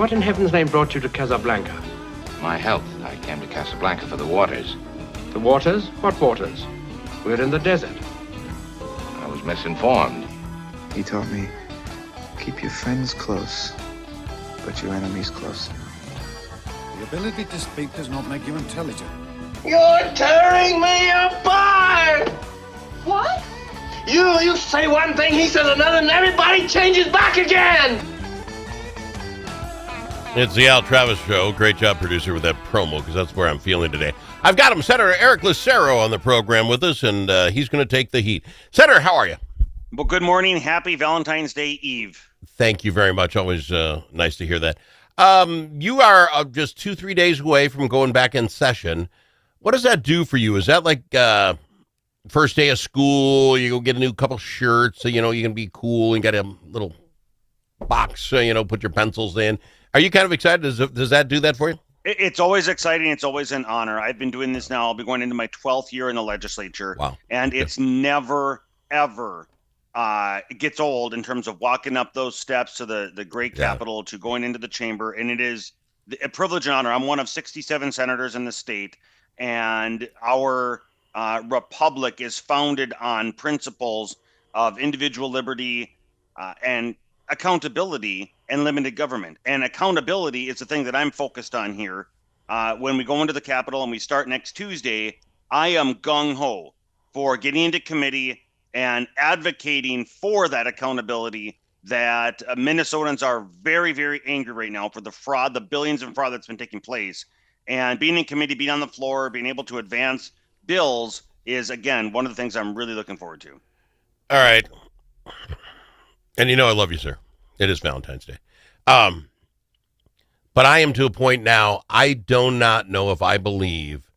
what in heaven's name brought you to Casablanca? My health. I came to Casablanca for the waters. The waters? What waters? We're in the desert. I was misinformed. He taught me, keep your friends close, but your enemies closer. The ability to speak does not make you intelligent. You're tearing me apart! What? You say one thing, he says another, and everybody changes back again! It's the Al Travis Show. Great job, producer, with that promo, because that's where I'm feeling today. I've got him, Senator Eric Lucero, on the program with us, and he's going to take the heat. Senator, how are you? Well, good morning. Happy Valentine's Day Eve. Thank you very much. Always nice to hear that. You are just 2-3 days away from going back in session. What does that do for you? Is that like first day of school? You go get a new couple shirts, so you know you can be cool and get a little box, put your pencils in. Are you kind of excited? Does that do that for you? It's always exciting. It's always an honor. I've been doing this now. I'll be going into my 12th year in the legislature. Wow. And it's never, ever it gets old in terms of walking up those steps to the great Capitol, to going into the chamber. And it is a privilege and honor. I'm one of 67 senators in the state, and our republic is founded on principles of individual liberty and accountability and limited government. And accountability is the thing that I'm focused on here. When we go into the Capitol and we start next Tuesday, I am gung-ho for getting into committee and advocating for that accountability that Minnesotans are very, very angry right now for the fraud, the billions in fraud that's been taking place. And being in committee, being on the floor, being able to advance bills is, again, one of the things I'm really looking forward to. All right. And you know I love you, sir. It is Valentine's Day. But I am to a point now, I do not know if I believe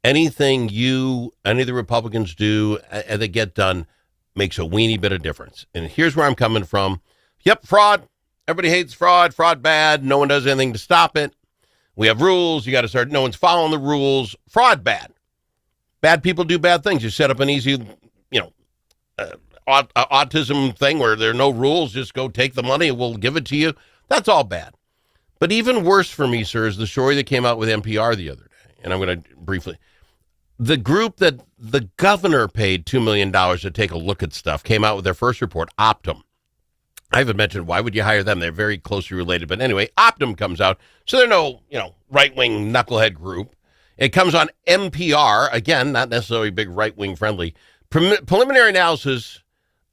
anything any of the Republicans do and they get done makes a weenie bit of difference. And here's where I'm coming from. Yep, fraud. Everybody hates fraud. Fraud bad. No one does anything to stop it. We have rules. You got to start. No one's following the rules. Fraud bad. Bad people do bad things. You set up an easy, autism thing where there are no rules, just go take the money and we'll give it to you. That's all bad. But even worse for me, sir, is the story that came out with NPR the other day. And I'm going to briefly. The group that the governor paid $2 million to take a look at stuff came out with their first report, Optum. I haven't mentioned why would you hire them. They're very closely related. But anyway, Optum comes out. So they're no, right-wing knucklehead group. It comes on NPR. Again, not necessarily big right-wing friendly. Preliminary analysis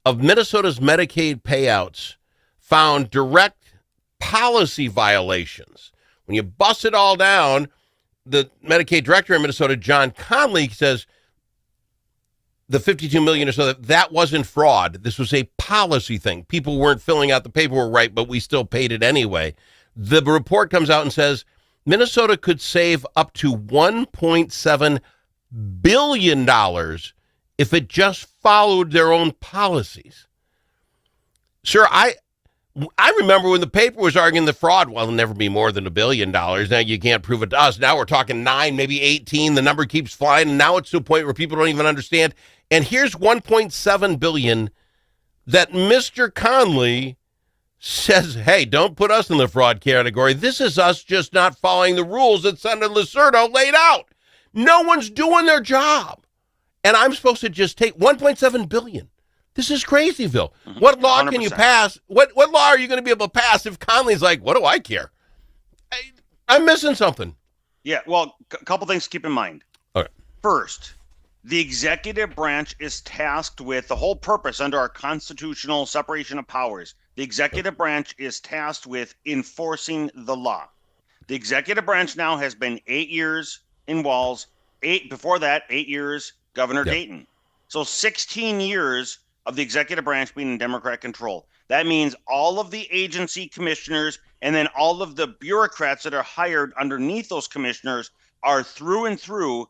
of Minnesota's Medicaid payouts found direct policy violations. When you bust it all down, the Medicaid director in Minnesota, John Conley, says the $52 million or so, that wasn't fraud. This was a policy thing. People weren't filling out the paperwork right, but we still paid it anyway. The report comes out and says Minnesota could save up to $1.7 billion if it just followed their own policies. Sir, I remember when the paper was arguing the fraud, well, it'll never be more than $1 billion. Now you can't prove it to us. Now we're talking 9, maybe 18. The number keeps flying, and now it's to a point where people don't even understand. And here's $1.7 billion that Mr. Conley says, hey, don't put us in the fraud category. This is us just not following the rules that Senator Lucero laid out. No one's doing their job. And I'm supposed to just take $1.7 billion. This is crazyville. What law 100%. can you pass? What law are you going to be able to pass if Conley's like, what do I care? I'm missing something. Yeah, well, a couple things to keep in mind. Okay. First, the executive branch is tasked with the whole purpose under our constitutional separation of powers. The executive branch is tasked with enforcing the law. The executive branch now has been 8 years in Walz, 8 years Governor Dayton. So 16 years of the executive branch being in Democrat control. That means all of the agency commissioners and then all of the bureaucrats that are hired underneath those commissioners are through and through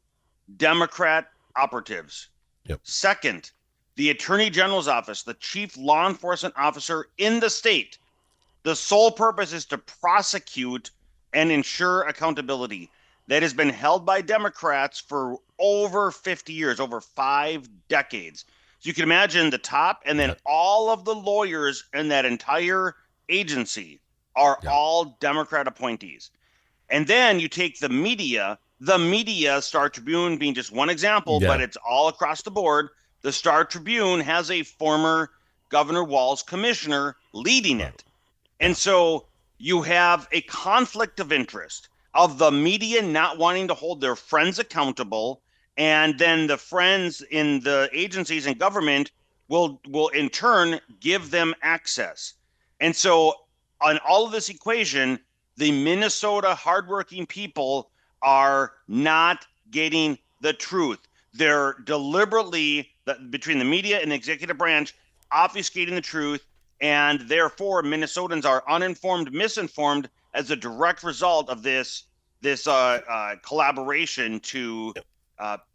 Democrat operatives. Yep. Second, the Attorney General's office, the chief law enforcement officer in the state, the sole purpose is to prosecute and ensure accountability. That has been held by Democrats for over 50 years, over 5 decades. So you can imagine the top and then all of the lawyers in that entire agency are all Democrat appointees. And then you take the media, Star Tribune being just one example, but it's all across the board. The Star Tribune has a former Governor Walz commissioner leading it. And so you have a conflict of interest of the media not wanting to hold their friends accountable, and then the friends in the agencies and government will in turn give them access. And so on all of this equation, the Minnesota hardworking people are not getting the truth. They're deliberately, between the media and the executive branch, obfuscating the truth, and therefore Minnesotans are uninformed, misinformed as a direct result of this collaboration to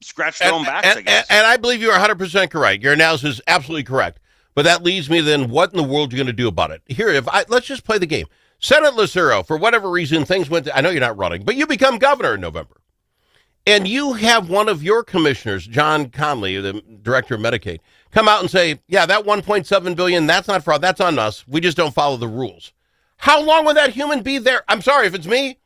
scratch their own backs, I guess. And I believe you are 100% correct. Your analysis is absolutely correct. But that leads me then, what in the world are you going to do about it? Here, let's just play the game. Senate Lucero, for whatever reason, things went I know you're not running, but you become governor in November. And you have one of your commissioners, John Conley, the director of Medicaid, come out and say, yeah, that $1.7 billion, that's not fraud, that's on us. We just don't follow the rules. How long would that human be there? I'm sorry, if it's me,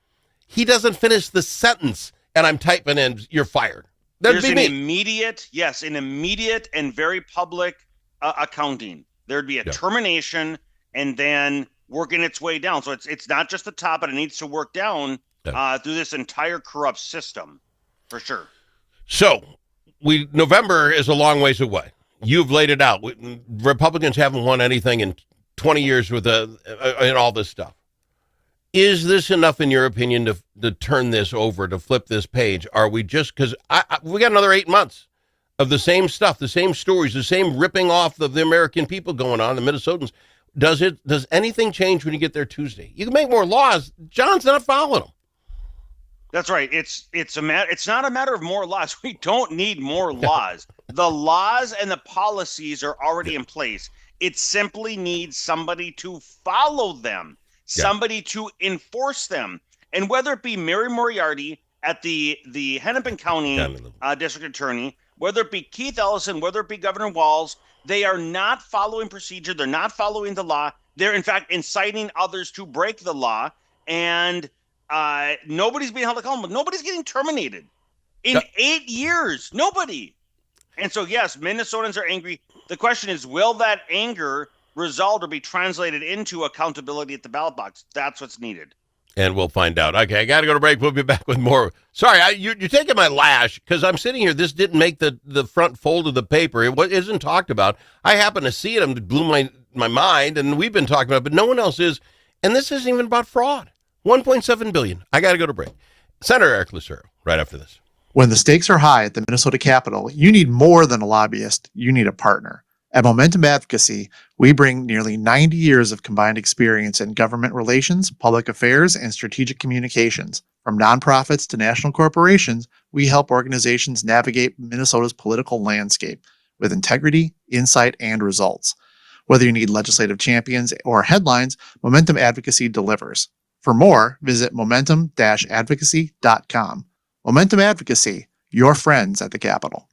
he doesn't finish the sentence, and I'm typing in, you're fired. That'd There's be an immediate and very public accounting. There'd be a termination and then working its way down. So it's not just the top, but it needs to work down through this entire corrupt system, for sure. So November is a long ways away. You've laid it out. Republicans haven't won anything in 20 years with and all this stuff. Is this enough, in your opinion, to turn this over, to flip this page? Are we just, because we got another 8 months of the same stuff, the same stories, the same ripping off of the American people going on, the Minnesotans. Does anything change when you get there Tuesday? You can make more laws. John's not following them. That's right. It's not a matter of more laws. We don't need more laws. The laws and the policies are already in place. It simply needs somebody to follow them, somebody to enforce them. And whether it be Mary Moriarty at the Hennepin County District Attorney, whether it be Keith Ellison, whether it be Governor Walz, they are not following procedure. They're not following the law. They're, in fact, inciting others to break the law. And nobody's being held accountable. Nobody's getting terminated in 8 years. Nobody. And so, yes, Minnesotans are angry. The question is, will that anger result or be translated into accountability at the ballot box? That's what's needed. And we'll find out. Okay, I got to go to break. We'll be back with more. Sorry, you're taking my lash because I'm sitting here. This didn't make the front fold of the paper. It isn't talked about. I happen to see it. It blew my mind, and we've been talking about it, but no one else is. And this isn't even about fraud. $1.7 billion. I got to go to break. Senator Eric Lucero, right after this. When the stakes are high at the Minnesota Capitol, you need more than a lobbyist. You need a partner. At Momentum Advocacy, we bring nearly 90 years of combined experience in government relations, public affairs, and strategic communications. From nonprofits to national corporations, we help organizations navigate Minnesota's political landscape with integrity, insight, and results. Whether you need legislative champions or headlines, Momentum Advocacy delivers. For more, visit momentum-advocacy.com. Momentum Advocacy, your friends at the Capitol.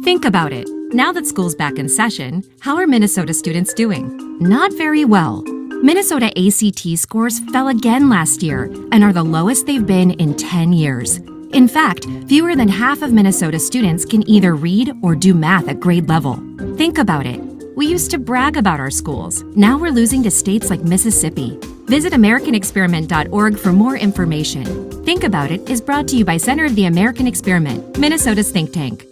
Think about it. Now that school's back in session, how are Minnesota students doing? Not very well. Minnesota ACT scores fell again last year and are the lowest they've been in 10 years. In fact, fewer than half of Minnesota students can either read or do math at grade level. Think about it. We used to brag about our schools. Now we're losing to states like Mississippi. Visit AmericanExperiment.org for more information. Think About It is brought to you by Center of the American Experiment, Minnesota's think tank.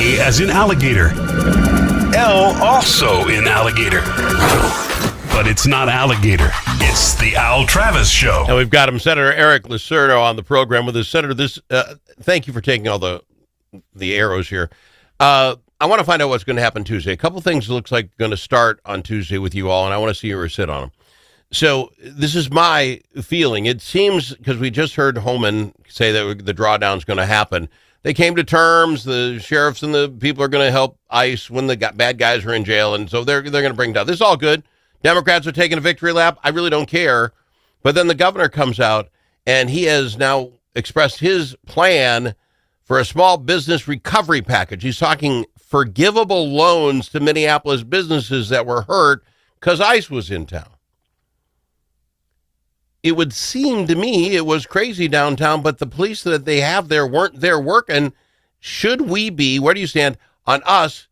A as in alligator. L also in alligator. But it's not alligator. It's the Al Travis Show. And we've got him, Senator Eric Lucero, on the program with us. Senator, thank you for taking all the arrows here. I want to find out what's going to happen Tuesday. A couple things looks like going to start on Tuesday with you all, and I want to see you sit on them. So this is my feeling. It seems, because we just heard Homan say that the drawdown is going to happen. They came to terms. The sheriffs and the people are going to help ICE when the bad guys are in jail, and so they're going to bring down. This is all good. Democrats are taking a victory lap. I really don't care. But then the governor comes out, and he has now expressed his plan for a small business recovery package. He's talking forgivable loans to Minneapolis businesses that were hurt because ICE was in town. It would seem to me it was crazy downtown, but the police that they have there weren't there working. Should we be, where do you stand on us,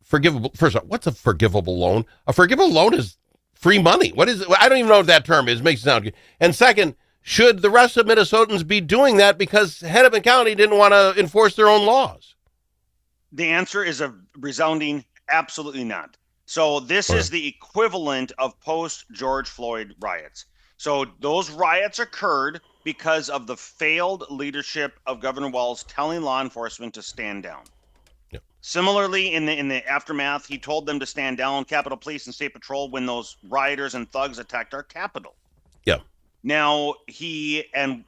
forgivable? First of all, what's a forgivable loan? A forgivable loan is free money. What is it? I don't even know what that term is. It makes it sound good. And second, should the rest of Minnesotans be doing that because Hennepin County didn't want to enforce their own laws? The answer is a resounding absolutely not. So this is the equivalent of post-George Floyd riots. So those riots occurred because of the failed leadership of Governor Walz telling law enforcement to stand down. Yep. Similarly, in the aftermath, he told them to stand down, Capitol Police and State Patrol, when those rioters and thugs attacked our Capitol. Yeah. Now, he and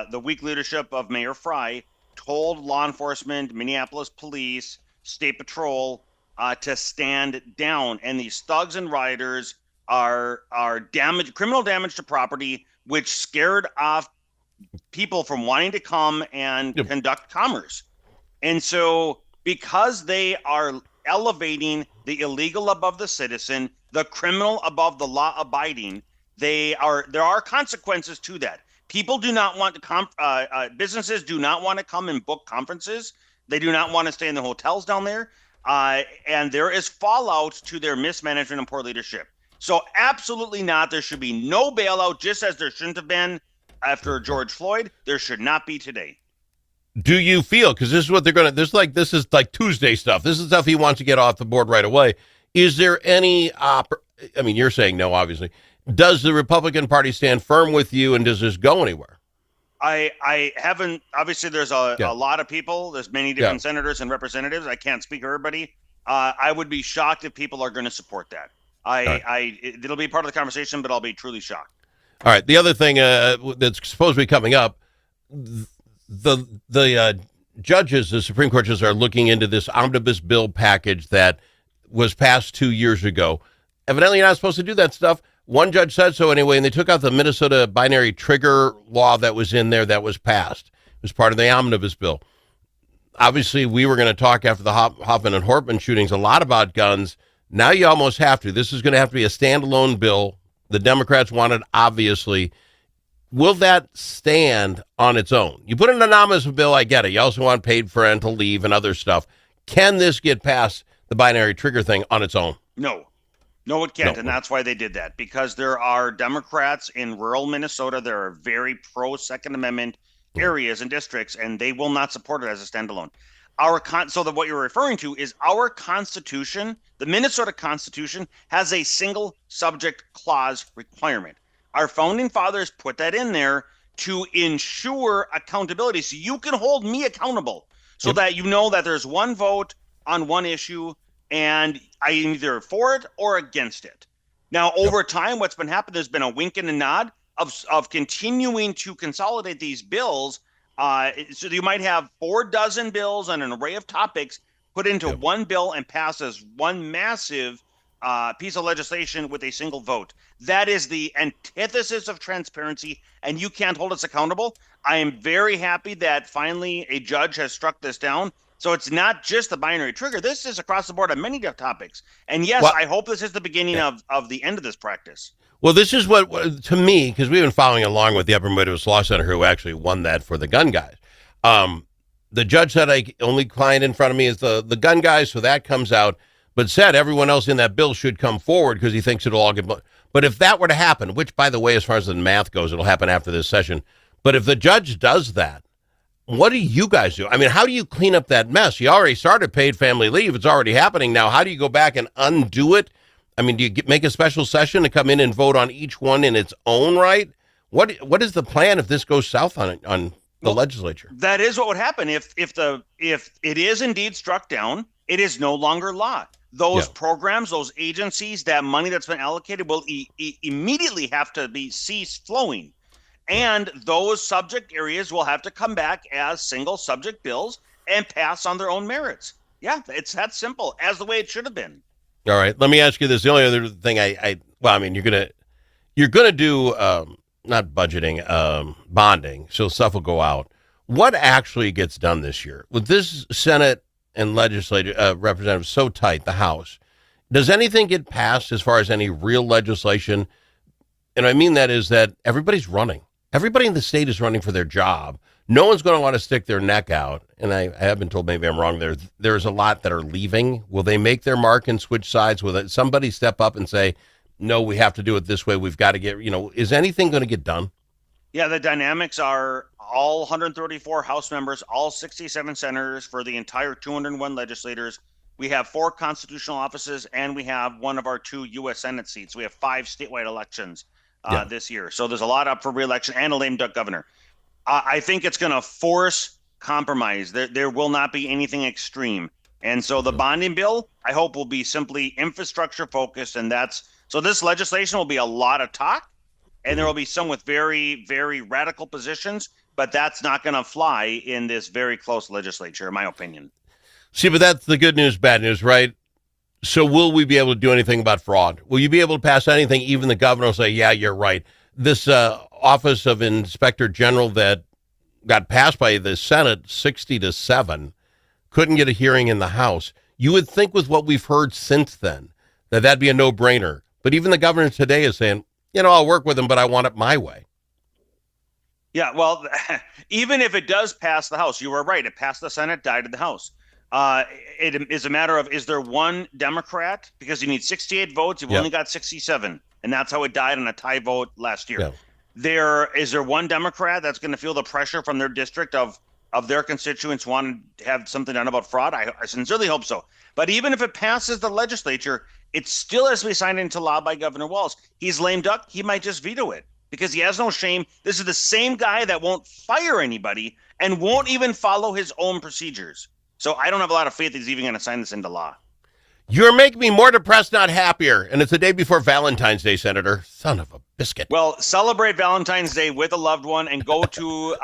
the weak leadership of Mayor Fry told law enforcement, Minneapolis Police, State Patrol to stand down. And these thugs and rioters are criminal damage to property, which scared off people from wanting to come and conduct commerce. And so because they are elevating the illegal above the citizen, the criminal above the law abiding, there are consequences to that. People do not want to businesses do not want to come and book conferences. They do not want to stay in the hotels down there. And there is fallout to their mismanagement and poor leadership. So absolutely not. There should be no bailout, just as there shouldn't have been after George Floyd. There should not be today. Do you feel, because this is what they're going to, this is like Tuesday stuff. This is stuff he wants to get off the board right away. Is there any, you're saying no, obviously. Does the Republican Party stand firm with you, and does this go anywhere? I haven't, obviously there's a lot of people. There's many different senators and representatives. I can't speak for everybody. I would be shocked if people are going to support that. It'll be part of the conversation, but I'll be truly shocked. All right. The other thing that's supposed to be coming up, the judges, the Supreme Court judges, are looking into this omnibus bill package that was passed 2 years ago. Evidently, you're not supposed to do that stuff. One judge said so anyway, and they took out the Minnesota binary trigger law that was in there that was passed. It was part of the omnibus bill. Obviously, we were going to talk after the Hoffman and Hortman shootings a lot about guns. Now you almost have to. This is going to have to be a standalone bill. The Democrats want it, obviously. Will that stand on its own? You put an anonymous bill, I get it. You also want paid parental leave and other stuff. Can this get past the binary trigger thing on its own? No, it can't. No. And that's why they did that, because there are Democrats in rural Minnesota that are very pro Second Amendment areas and districts, and they will not support it as a standalone. So that what you're referring to is our Constitution. The Minnesota Constitution has a single subject clause requirement. Our founding fathers put that in there to ensure accountability, so you can hold me accountable, so that you know that there's one vote on one issue and I am either for it or against it. Now, over time, what's been happening, there's been a wink and a nod of continuing to consolidate these bills. So you might have 4 dozen bills on an array of topics put into one bill and pass as one massive piece of legislation with a single vote. That is the antithesis of transparency, and you can't hold us accountable. I am very happy that finally a judge has struck this down. So it's not just the binary trigger. This is across the board on many topics. And yes, I hope this is the beginning of the end of this practice. Well, this is what to me, because we've been following along with the Upper Midwest Law Center, who actually won that for the gun guys. The judge said, only client in front of me is the gun guys, so that comes out, but said everyone else in that bill should come forward because he thinks it'll all get. But if that were to happen, which, by the way, as far as the math goes, it'll happen after this session. But if the judge does that, what do you guys do? I mean, how do you clean up that mess? You already started paid family leave. It's already happening now. How do you go back and undo it? I mean, do you make a special session to come in and vote on each one in its own right? What is the plan if this goes south on the legislature? That is what would happen if it is indeed struck down. It is no longer law. Those programs, those agencies, that money that's been allocated will immediately have to be ceased flowing. And those subject areas will have to come back as single subject bills and pass on their own merits. Yeah, it's that simple, as the way it should have been. All right, let me ask you this. The only other thing you're gonna do not budgeting, bonding, so stuff will go out. What actually gets done this year with this Senate and legislature representatives so tight, the House? Does anything get passed as far as any real legislation? And I mean that is that everybody's running. Everybody in the state is running for their job. No one's going to want to stick their neck out. And I have been told, maybe I'm wrong, there's a lot that are leaving. Will they make their mark and switch sides? Will somebody step up and say, no, we have to do it this way. We've got to get, is anything going to get done? Yeah, the dynamics are all 134 House members, all 67 senators for the entire 201 legislators. We have 4 constitutional offices, and we have one of our 2 U.S. Senate seats. We have 5 statewide elections this year. So there's a lot up for re-election and a lame duck governor. I think it's going to force compromise. There will not be anything extreme. And so the bonding bill, I hope, will be simply infrastructure focused. And so this legislation will be a lot of talk, and there will be some with very, very radical positions, but that's not going to fly in this very close legislature, in my opinion. See, but that's the good news, bad news, right? So will we be able to do anything about fraud? Will you be able to pass anything? Even the governor will say, yeah, you're right. This Office of Inspector General that got passed by the Senate 60-7 couldn't get a hearing in the House. You would think with what we've heard since then that'd be a no-brainer. But even the governor today is saying, I'll work with him, but I want it my way. Yeah, well, even if it does pass the House, you were right. It passed the Senate, died in the House. It is a matter of, is there one Democrat? Because you need 68 votes. You've only got 67. And that's how it died on a tie vote last year. Yeah. Is there one Democrat that's going to feel the pressure from their district of their constituents wanting to have something done about fraud? I sincerely hope so. But even if it passes the legislature, it still has to be signed into law by Governor Walz. He's lame duck. He might just veto it because he has no shame. This is the same guy that won't fire anybody and won't even follow his own procedures. So I don't have a lot of faith he's even going to sign this into law. You're making me more depressed, not happier. And it's the day before Valentine's Day, Senator. Son of a biscuit. Well, celebrate Valentine's Day with a loved one and go to,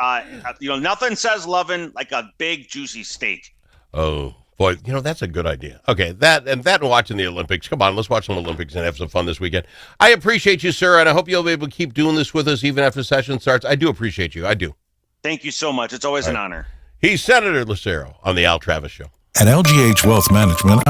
nothing says loving like a big, juicy steak. Oh, boy, that's a good idea. Okay, that and watching the Olympics. Come on, let's watch some Olympics and have some fun this weekend. I appreciate you, sir, and I hope you'll be able to keep doing this with us even after session starts. I do appreciate you. I do. Thank you so much. It's always an honor. He's Senator Lucero on the Al Travis Show. At LGH Wealth Management,